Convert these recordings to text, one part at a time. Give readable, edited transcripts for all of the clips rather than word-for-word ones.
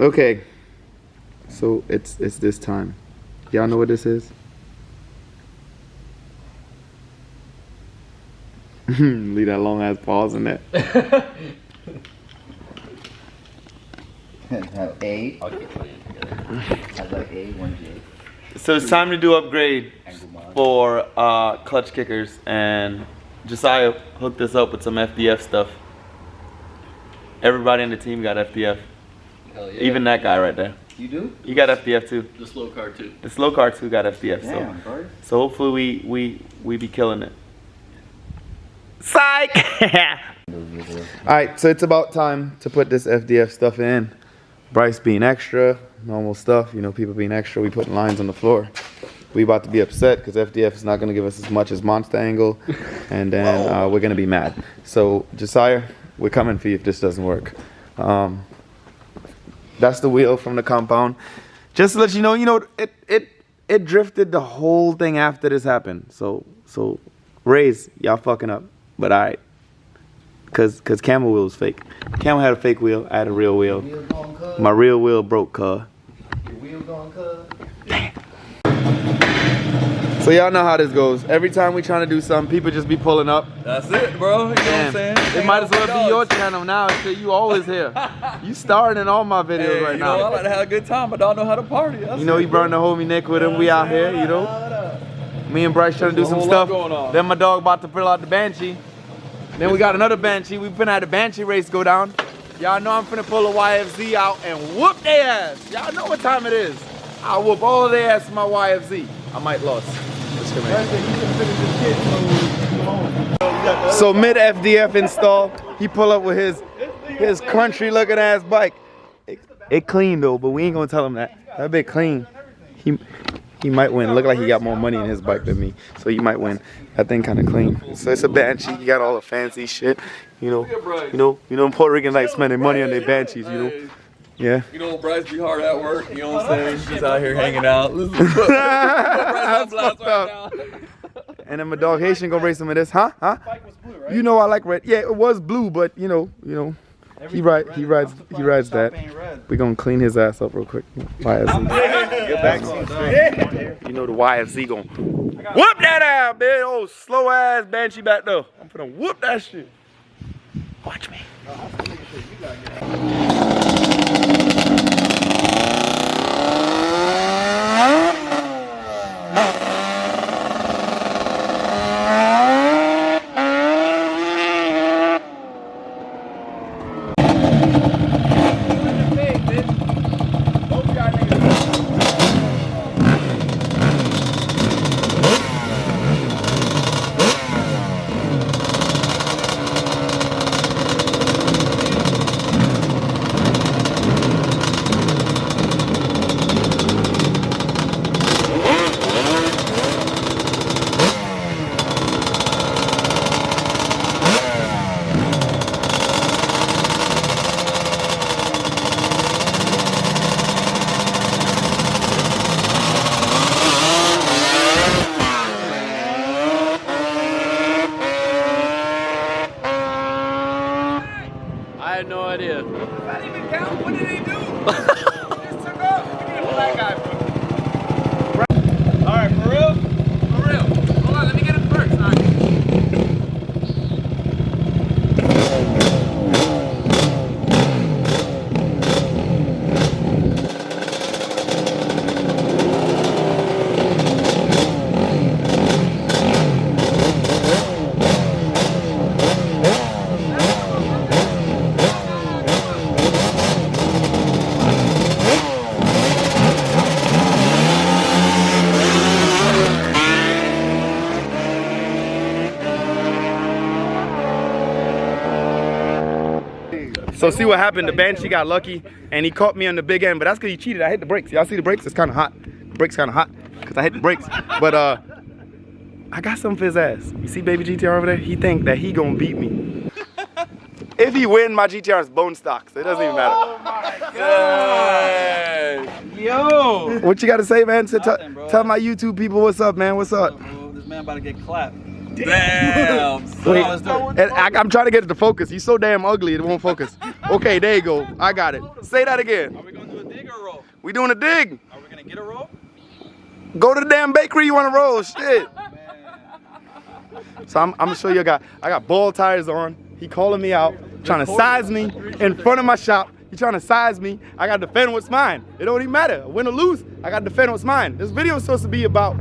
Okay. So it's this time. Y'all know what this is? Leave that long ass pause in there. Have A. I'll keep putting it together. Have like A, 1J. So it's time to do upgrade for clutch kickers, and Josiah hooked us up with some FDF stuff. Everybody in the team got FDF. Hell yeah. Even that guy right there. You do? You got FDF too. The slow car too. The slow car too got FDF. Damn, So hopefully we be killing it. Psych! Alright, so it's about time to put this FDF stuff in. Bryce being extra, normal stuff, you know, people being extra, we putting lines on the floor. We about to be upset because FDF is not going to give us as much as Monster Angle, and then we're going to be mad. So Josiah, we're coming for you if this doesn't work. That's the wheel from the compound. Just to let you know, it drifted the whole thing after this happened. So Rays, y'all fucking up. But alright. Cause Camel wheel was fake. Camel had a fake wheel, I had a real wheel. My real wheel broke, cuz. Your wheel gone, cuz. So y'all know how this goes. Every time we trying to do something, people just be pulling up. That's it, bro. You know what I'm saying? It might as well be your channel now. Shit, you always here. You starring in all my videos right now. I like to have a good time, but I don't know how to party. You know, you brought the homie Nick with him. We out here, you know. Me and Bryce trying to do some stuff. Then my dog about to fill out the Banshee. Then we got another Banshee. We finna have the Banshee race go down. Y'all know I'm finna pull a YFZ out and whoop their ass. Y'all know what time it is. I'll whoop all of their ass in my YFZ. I might lost. So mid FDF install, he pull up with his country looking ass bike. It clean though, but we ain't gonna tell him that. That bit clean. He might win. Look like he got more money in his bike than me, so he might win. That thing kind of clean. So it's a Banshee. You got all the fancy shit. You know, Puerto Ricans like spending money on their Banshees. You know, yeah. You know, Bryce be hard at work. You know what I'm saying? She's out here hanging out. That's fucked up. And then my dog Haitian gonna race some of this, huh? You know I like red. Yeah, it was blue, but you know. He rides that. We gonna clean his ass up real quick. YFZ. Get back. You know the YFZ gonna whoop that ass, man. Oh, slow ass Banshee back there. I'm gonna whoop that shit. Watch me. I had no idea. Not even count. What did he do? He just took off. Give me a black guy. All right, for real? For real. Hold on, let me get him first. All right. So see what happened, the Banshee got lucky and he caught me on the big end, but that's because he cheated. I hit the brakes. Y'all see the brakes? It's kind of hot. The brakes kind of hot because I hit the brakes. But I got something for his ass. You see baby GTR over there? He think that he gonna beat me. If he win, my GTR is bone stock, so it doesn't even matter. Oh my God. Yo. What you got to say, man? Tell my YouTube people what's up, man. What's up? Bro, this man about to get clapped. Damn. Wait, I'm trying to get it to focus. He's so damn ugly, it won't focus. Okay, there you go. I got it. Say that again. We doing a dig. Are we gonna get a roll? Go to the damn bakery you want to roll. Shit. So I'm gonna show you a guy. I got ball tires on. He calling me out, trying to size me in front of my shop. He trying to size me. I got to defend what's mine. It don't even matter. Win or lose, I got to defend what's mine. This video is supposed to be about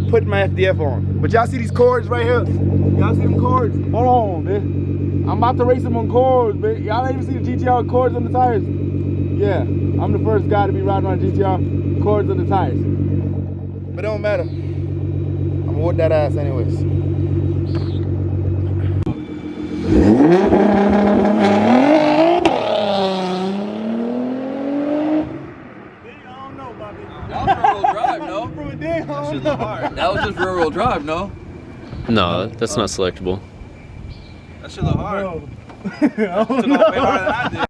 putting my FDF on. But y'all see these cords right here? Y'all see them cords? Hold on, man. I'm about to race them on cords, man. Y'all ain't even see the GTR cords on the tires? Yeah, I'm the first guy to be riding on a GTR cords on the tires. But it don't matter. I'm gonna whoop that ass anyways. That was just rear-wheel drive, no? No, that's not selectable. That shit look hard. I don't know. Way harder than I did.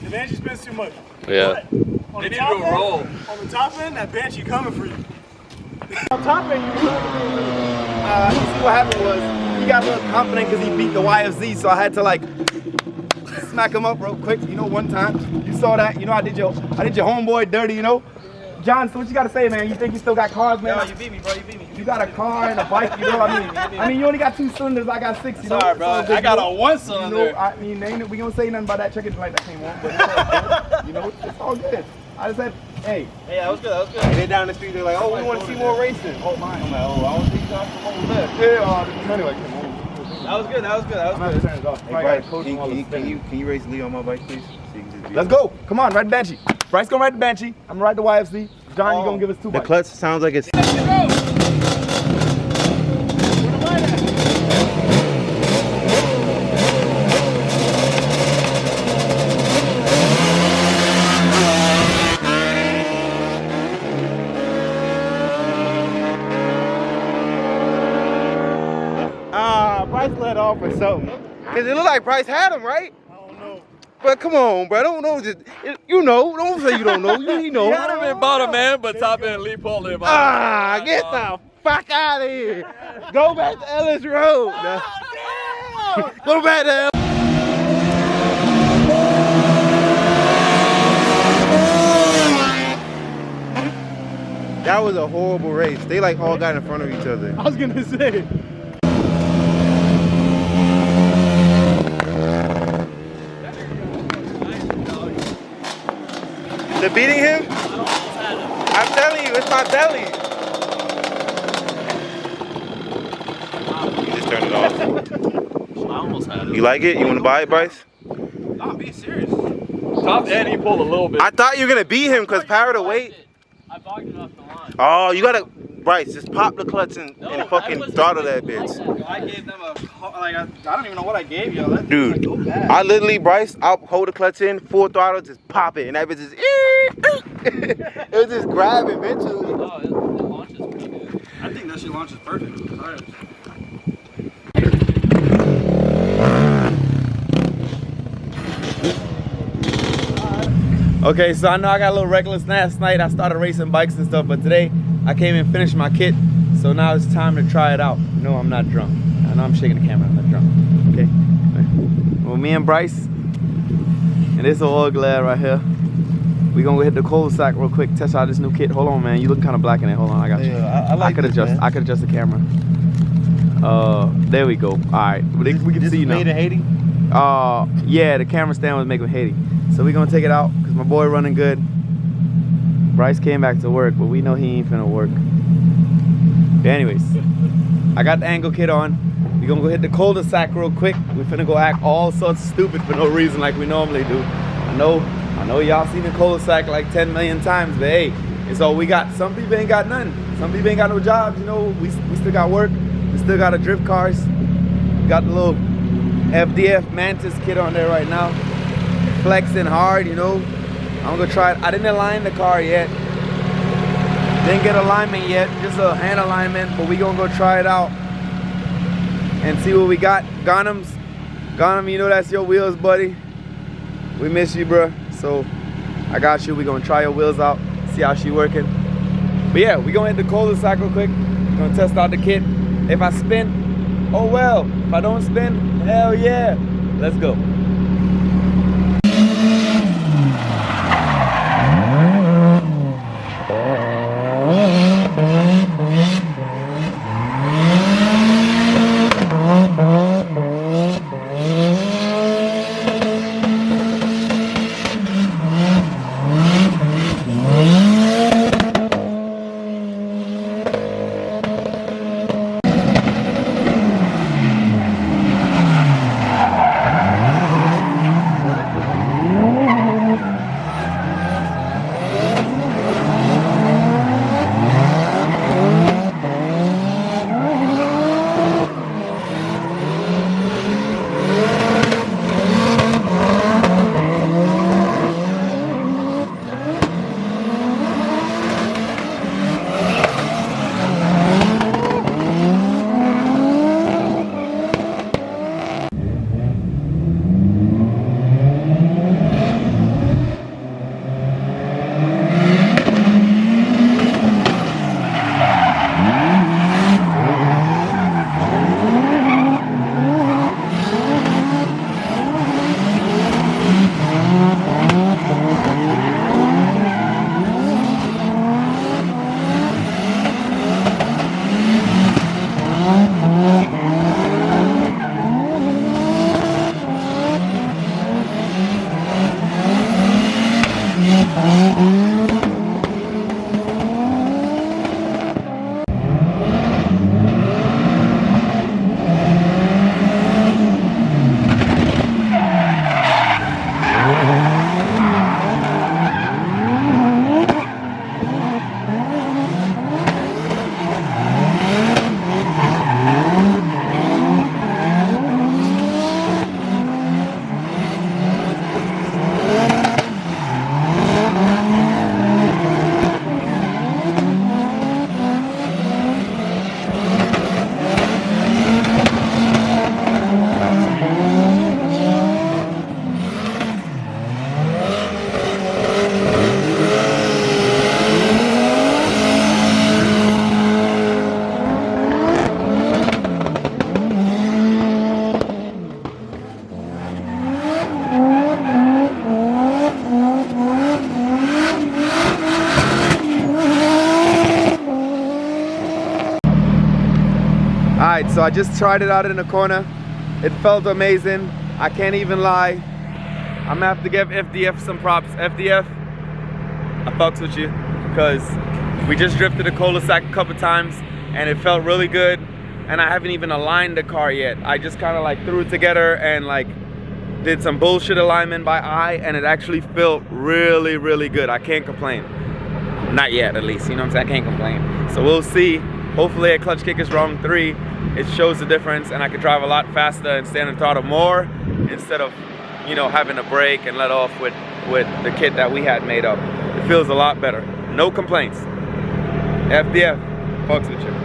The Banshee spins too much. Yeah. On They the need top to do a roll. end, on the top end, that Banshee coming for you. On top end, you You see what happened was, he got a little confident because he beat the YFZ, so I had to like smack him up real quick, you know, one time. You saw that, you know, I did your homeboy dirty, you know. John, so what you gotta say, man? You think you still got cars, man? No, you beat me, bro. You beat me. You got a car and a bike, you know what I mean? I mean, you only got 2 cylinders, I got 6, you know? Sorry, bro. I got a 1 cylinder. You know, I mean, ain't we gonna say nothing about that chicken light that came on, but it's all good. You know, it's all good. I just said, hey. Hey, that was good. That was good. And they down the street, they're like, oh, we want to see more racing. Oh, mine. I'm like, oh, I don't think you got some over there. Yeah, anyway, come on. That was good. That was good. That I'm was gonna good. turn it off. Hey, Bryce, can you race Lee on my bike, please? So you can just be Let's go. Come on, ride the Banshee. Bryce gonna ride the Banshee. I'm gonna ride the YFC. John, you gonna give us 2 The bikes. clutch sounds like it's. Bryce let off or something. Cause it looked like Bryce had him, right? I don't know. But come on, bro. Don't just you know. Don't say you don't know. You know. Had him in bottom man, but top end Lee pulled him Ah, get the fuck out of here. Go back to Ellis Road. No. Go back to Ellis. That was a horrible race. They like all got in front of each other. I was gonna say. They're beating him? I'm telling you, it's my belly. You just turned it off. I almost had it. You like it? You want to buy it, Bryce? No, I'm being serious. Top end, he pulled a little bit. I thought you were gonna beat him because power to weight. I bogged it off the line. Oh, you gotta, Bryce, just pop the clutch and fucking throttle that bitch. I gave them a, like, I don't even know what I gave y'all. Dude, I literally, Bryce, I'll hold the clutch in, full throttle, just pop it, and that bitch just, it was just grab eventually. Oh, it launches pretty good. I think that shit launches perfect. Okay, so I know I got a little reckless last night. I started racing bikes and stuff, but today I came and finished my kit. So now it's time to try it out. No, I'm not drunk. I know I'm shaking the camera, I'm not drunk. Okay. Well, me and Bryce, and this oil glare right here. We gonna go hit the cul-de-sac real quick, test out this new kit. Hold on, man. You looking kind of black in it. Hold on, I got you. Yeah, I like I could this, adjust. man. I could adjust the camera. There we go. All right, we can see you now. Made in Haiti? Yeah, the camera stand was made with Haiti. So we gonna take it out because my boy running good. Bryce came back to work, but we know he ain't finna work. But anyways, I got the angle kit on. We gonna go hit the cul-de-sac real quick. We finna go act all sorts of stupid for no reason like we normally do. I know y'all seen the cul-de-sac like 10 million times, but hey, it's all we got. Some people ain't got none. Some people ain't got no jobs, you know. We still got work. We still got to drift cars. We got the little FDF Mantis kit on there right now. Flexing hard, you know. I'm gonna try it. I didn't align the car yet. Didn't get alignment yet, just a hand alignment, but we gonna go try it out and see what we got. Ghanem, you know that's your wheels, buddy. We miss you, bro. So I got you. We gonna try your wheels out, see how she working. But yeah, we gonna hit the cul-de-sac real quick. We're gonna test out the kit. If I spin, oh well. If I don't spin, hell yeah. Let's go. Alright, so I just tried it out in the corner. It felt amazing. I can't even lie. I'm gonna have to give FDF some props. FDF, I fucks with you because we just drifted a cul-de-sac a couple times and it felt really good. And I haven't even aligned the car yet. I just kind of like threw it together and like did some bullshit alignment by eye, and it actually felt really, really good. I can't complain. Not yet, at least. You know what I'm saying? I can't complain. So we'll see. Hopefully at clutch kick is wrong 3, it shows the difference and I can drive a lot faster and stay on the throttle more instead of, you know, having to brake and let off with the kit that we had made up. It feels a lot better. No complaints. FDF, fucks with you.